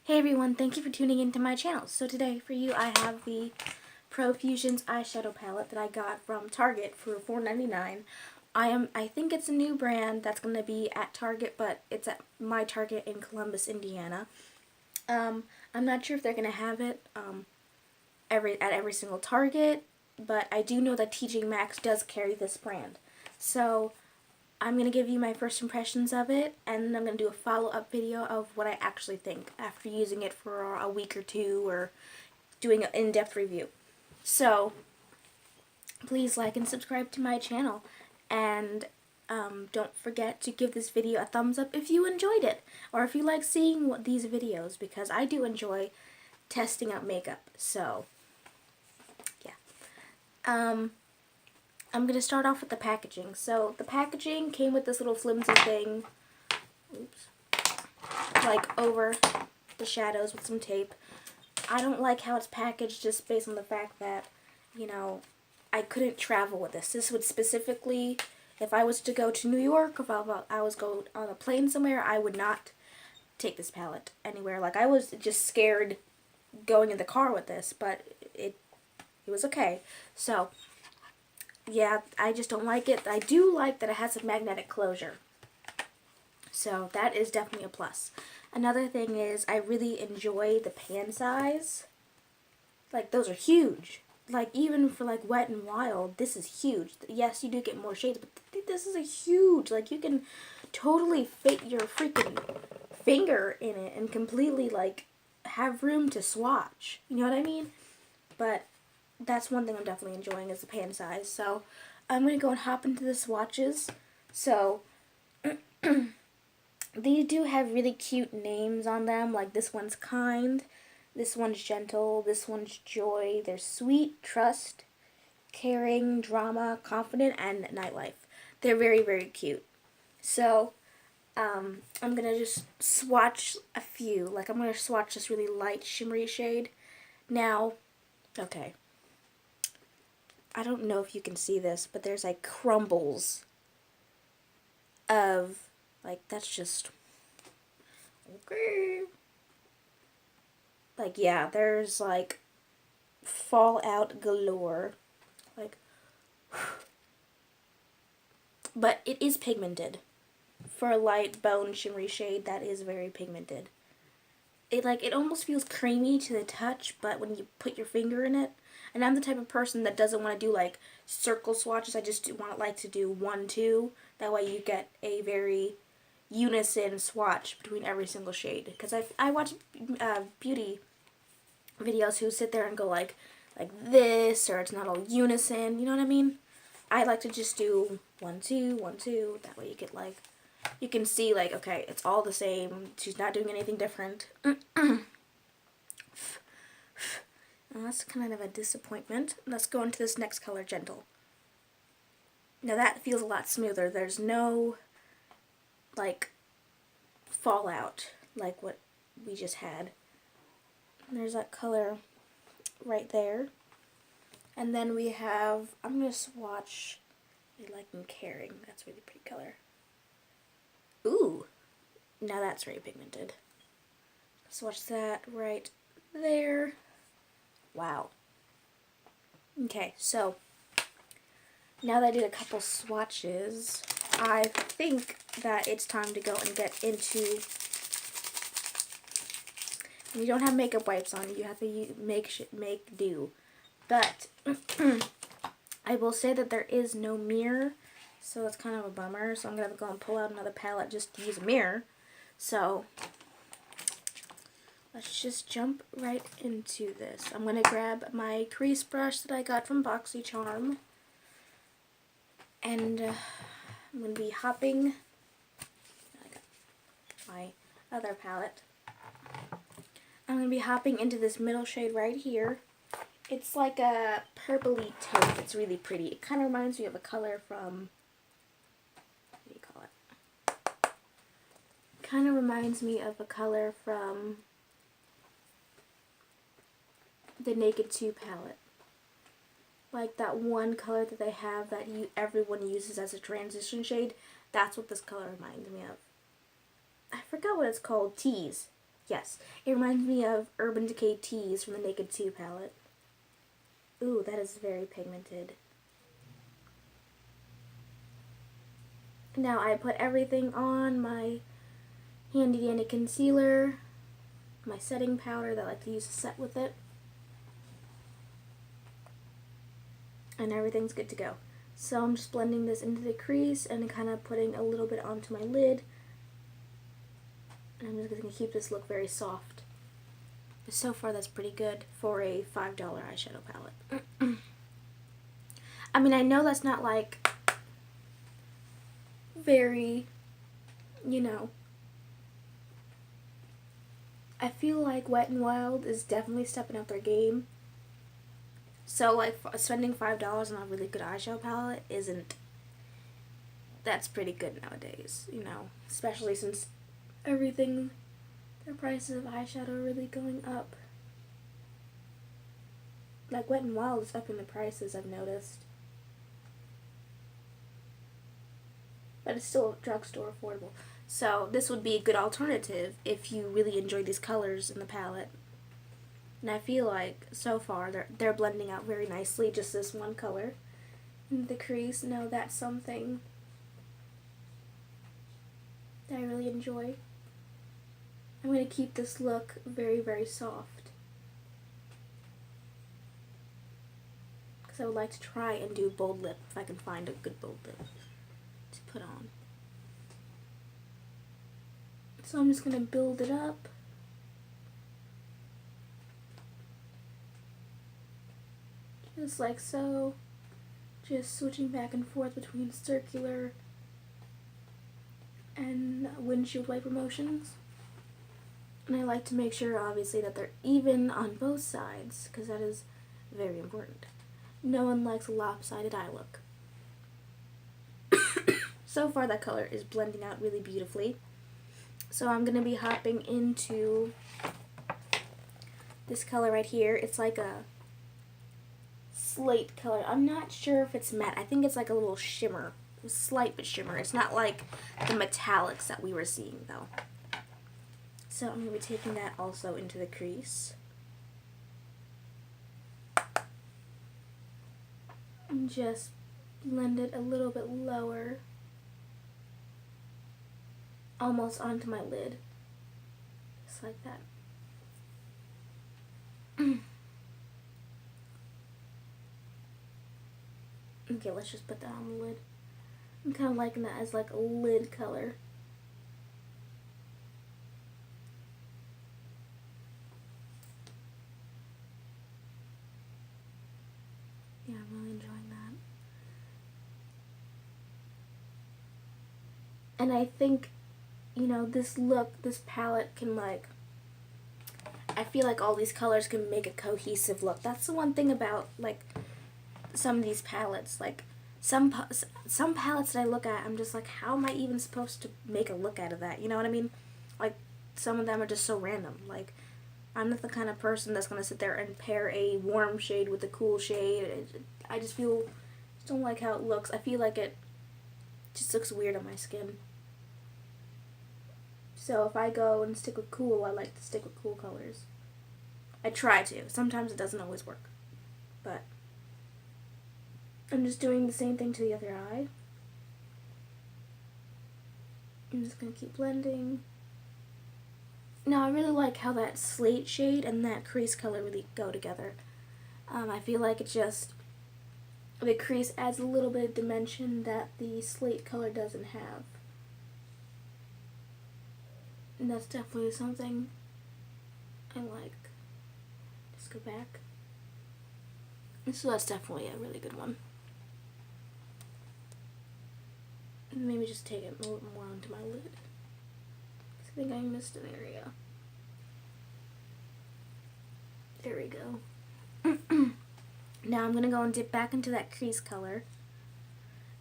Hey everyone, thank you for tuning into my channel. So today for you I have the Profusions eyeshadow palette that I got from Target for $4.99. I think it's a new brand that's going to be at Target, but it's at my Target in Columbus, Indiana. I'm not sure if they're going to have it at every single Target, but I do know that TJ Maxx does carry this brand. So I'm going to give you my first impressions of it, and then I'm going to do a follow-up video of what I actually think after using it for a week or two or doing an in-depth review. So, please like and subscribe to my channel, and don't forget to give this video a thumbs up if you enjoyed it, or if you like seeing these videos, because I do enjoy testing out makeup. So, yeah. I'm going to start off with the packaging. So the packaging came with this little flimsy thing, like over the shadows with some tape. I don't like how it's packaged just based on the fact that, you know, I couldn't travel with this. This would specifically, if I was to go to New York, if I was going on a plane somewhere, I would not take this palette anywhere. Like, I was just scared going in the car with this, but it was okay. So yeah, I just don't like it. I do like that it has a magnetic closure. So that is definitely a plus. Another thing is I really enjoy the pan size. Like, those are huge. Like, even for like Wet n Wild, this is huge. Yes, you do get more shades, but this is a huge. Like, you can totally fit your freaking finger in it and completely like have room to swatch. You know what I mean? But that's one thing I'm definitely enjoying is the pan size. So I'm going to go and hop into the swatches. So these do have really cute names on them. Like, this one's Kind, this one's Gentle, this one's Joy. They're Sweet, Trust, Caring, Drama, Confident, and Nightlife. They're very, very cute. So I'm going to just swatch a few. Like, I'm going to swatch this really light shimmery shade. Now, okay, I don't know if you can see this, but there's like crumbles of, like, that's just, okay. Like, yeah, there's like fallout galore. Like, but it is pigmented. For a light bone shimmery shade, that is very pigmented. It almost feels creamy to the touch, but when you put your finger in it, and I'm the type of person that doesn't want to do like circle swatches. I just like to do 1, 2. That way you get a very unison swatch between every single shade. Because I watch beauty videos who sit there and go like this, or it's not all unison. You know what I mean? I like to just do 1, 2, 1, 2. That way you get like, you can see like, okay, it's all the same. She's not doing anything different. Well, that's kind of a disappointment. Let's go into this next color, Gentle. Now that feels a lot smoother. There's no, like, fallout like what we just had. And there's that color right there. And then we have, I'm going to swatch Like and Caring. That's a really pretty color. Ooh, now that's very pigmented. Swatch that right there. Wow. Okay, so now that I did a couple swatches, I think that it's time to go and get into, and you don't have makeup wipes on, you have to make do. But I will say that there is no mirror, so that's kind of a bummer. So I'm going to have to go and pull out another palette just to use a mirror. So let's just jump right into this. I'm going to grab my crease brush that I got from BoxyCharm. And I'm going to be hopping, I got my other palette. I'm going to be hopping into this middle shade right here. It's like a purpley taupe. It's really pretty. It kind of reminds me of a color from, what do you call it? Kind of reminds me of a color from the Naked 2 palette. Like that one color that they have that everyone uses as a transition shade. That's what this color reminds me of. I forgot what it's called. Tease. Yes, it reminds me of Urban Decay Tease from the Naked 2 palette. Ooh, that is very pigmented. Now I put everything on my handy dandy concealer, my setting powder that I like to use to set with it, and everything's good to go. So I'm just blending this into the crease and kind of putting a little bit onto my lid. And I'm just going to keep this look very soft. But so far that's pretty good for a $5 eyeshadow palette. I mean, I know that's not like very, you know, I feel like Wet n Wild is definitely stepping up their game. So like spending $5 on a really good eyeshadow palette that's pretty good nowadays, you know, especially since everything, the prices of eyeshadow are really going up. Like Wet n Wild is upping the prices, I've noticed. But it's still drugstore affordable. So this would be a good alternative if you really enjoy these colors in the palette. And I feel like so far they're blending out very nicely, just this one color in the crease. Now that's something that I really enjoy. I'm going to keep this look very, very soft, because I would like to try and do bold lip if I can find a good bold lip to put on. So I'm just going to build it up. Just like so. Just switching back and forth between circular and windshield wiper motions. And I like to make sure, obviously, that they're even on both sides, because that is very important. No one likes a lopsided eye look. So far, that color is blending out really beautifully. So I'm going to be hopping into this color right here. It's like a slate color. I'm not sure if it's matte. I think it's like a little shimmer. A slight bit shimmer. It's not like the metallics that we were seeing, though. So I'm going to be taking that also into the crease. And just blend it a little bit lower. Almost onto my lid. Just like that. Okay, let's just put that on the lid. I'm kind of liking that as like a lid color. Yeah, I'm really enjoying that. And I think, you know, this look, this palette can like, I feel like all these colors can make a cohesive look. That's the one thing about like some of these palettes. Like some palettes that I look at, I'm just like, how am I even supposed to make a look out of that? You know what I mean? Like some of them are just so random. Like I'm not the kind of person that's gonna sit there and pair a warm shade with a cool shade. I just don't like how it looks. I feel like it just looks weird on my skin. So if I go and stick with cool, I like to stick with cool colors. I try to. Sometimes it doesn't always work. But I'm just doing the same thing to the other eye. I'm just going to keep blending. Now I really like how that slate shade and that crease color really go together. I feel like the crease adds a little bit of dimension that the slate color doesn't have. And that's definitely something I like. Just go back. So that's definitely a really good one. And maybe just take it a little more onto my lid. I think I missed an area. There we go. Now I'm going to go and dip back into that crease color.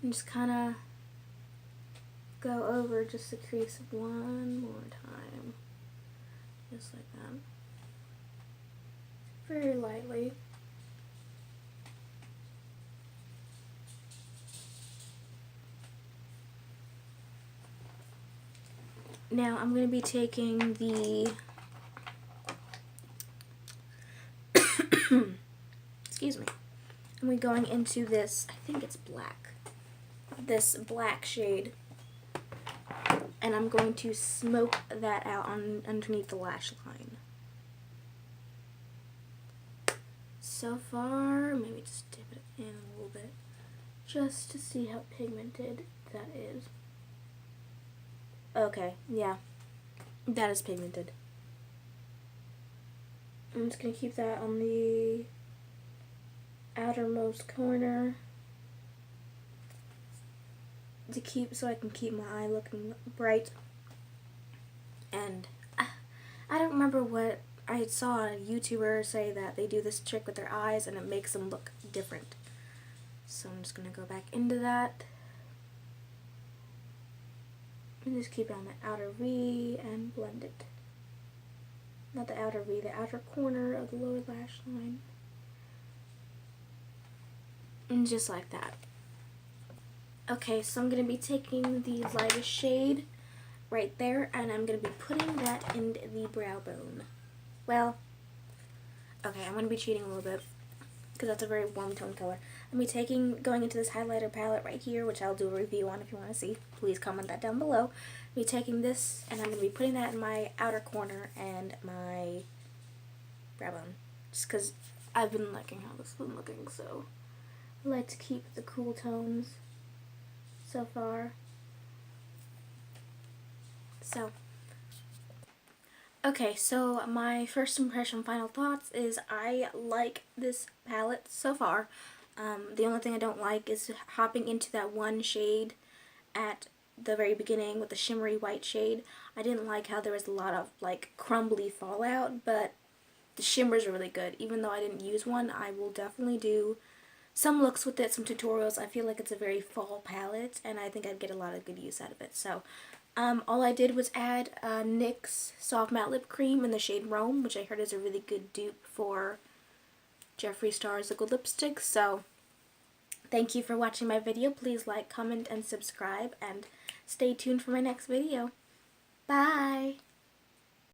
And just kind of go over just the crease one more time. Just like that. Very lightly. Now I'm going to be taking the Excuse me. And we're going into this, I think it's black. This black shade. And I'm going to smoke that out underneath the lash line. So far, maybe just dip it in a little bit, just to see how pigmented that is. Okay, yeah, that is pigmented. I'm just going to keep that on the outermost corner to keep, so I can keep my eye looking bright. And I don't remember what I saw a YouTuber say that they do this trick with their eyes and it makes them look different. So I'm just going to go back into that. And just keep it on the outer V and blend it. Not the outer V, the outer corner of the lower lash line. And just like that. Okay, so I'm going to be taking the lightest shade right there, and I'm going to be putting that in the brow bone. Well, okay, I'm going to be cheating a little bit, because that's a very warm tone color. I'm going to be going into this highlighter palette right here, which I'll do a review on if you want to see. Please comment that down below. I'll be taking this, and I'm going to be putting that in my outer corner and my brow bone. Just because I've been liking how this has been looking, so I like to keep the cool tones so far. So, okay, so my first impression, final thoughts is I like this palette so far. The only thing I don't like is hopping into that one shade at the very beginning with the shimmery white shade. I didn't like how there was a lot of like crumbly fallout, but the shimmers are really good. Even though I didn't use one, I will definitely do some looks with it, some tutorials. I feel like it's a very fall palette, and I think I'd get a lot of good use out of it. So, all I did was add NYX Soft Matte Lip Cream in the shade Rome, which I heard is a really good dupe for Jeffree Star's liquid lipstick. So, thank you for watching my video. Please like, comment, and subscribe, and stay tuned for my next video. Bye!